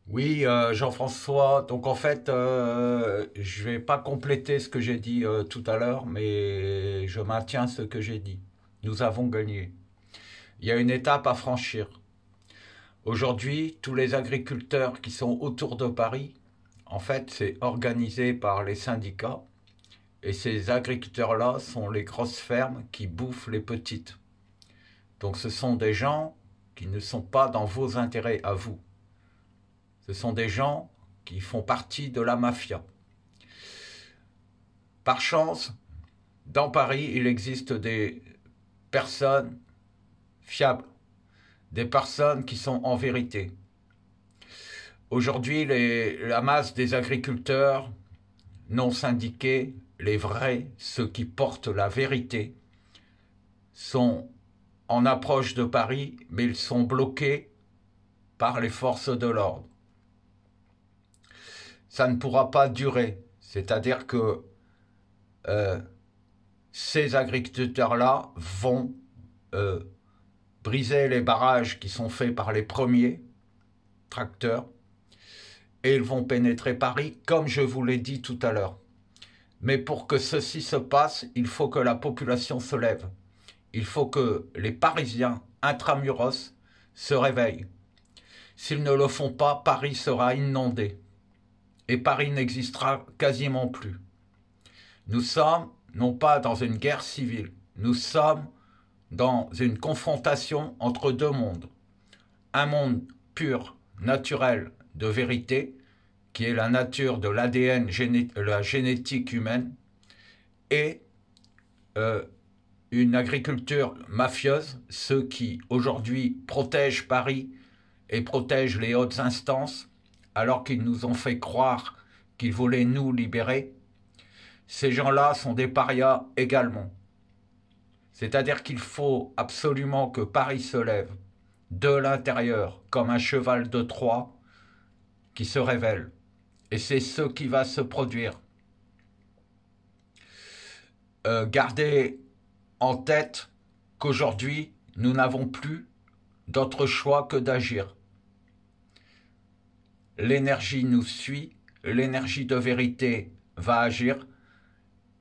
Oui, Jean-François, donc en fait, je vais pas compléter ce que j'ai dit tout à l'heure, mais je maintiens ce que j'ai dit. Nous avons gagné. Il y a une étape à franchir. Aujourd'hui, tous les agriculteurs qui sont autour de Paris, en fait, c'est organisé par les syndicats, et ces agriculteurs-là sont les grosses fermes qui bouffent les petites. Donc ce sont des gens qui ne sont pas dans vos intérêts à vous. Ce sont des gens qui font partie de la mafia. Par chance, dans Paris, il existe des personnes fiables, des personnes qui sont en vérité. Aujourd'hui, la masse des agriculteurs non syndiqués, les vrais, ceux qui portent la vérité, sont en approche de Paris, mais ils sont bloqués par les forces de l'ordre. Ça ne pourra pas durer. C'est-à-dire que euh, ces agriculteurs-là vont euh, briser les barrages qui sont faits par les premiers tracteurs et ils vont pénétrer Paris comme je vous l'ai dit tout à l'heure. Mais pour que ceci se passe, il faut que la population se lève. Il faut que les Parisiens intramuros se réveillent. S'ils ne le font pas, Paris sera inondé. Et Paris n'existera quasiment plus. Nous sommes non pas dans une guerre civile, nous sommes dans une confrontation entre deux mondes. Un monde pur, naturel, de vérité, qui est la nature de l'ADN, la génétique humaine, et euh, une agriculture mafieuse, ceux qui aujourd'hui protègent Paris et protègent les hautes instances, alors qu'ils nous ont fait croire qu'ils voulaient nous libérer. Ces gens-là sont des parias également. C'est-à-dire qu'il faut absolument que Paris se lève de l'intérieur comme un cheval de Troie qui se révèle. Et c'est ce qui va se produire. Gardez en tête qu'aujourd'hui, nous n'avons plus d'autre choix que d'agir. L'énergie nous suit, l'énergie de vérité va agir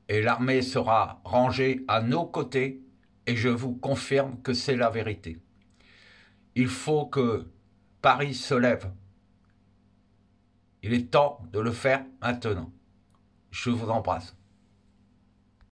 et l'armée sera rangée à nos côtés et je vous confirme que c'est la vérité. Il faut que Paris se lève. Il est temps de le faire maintenant. Je vous embrasse.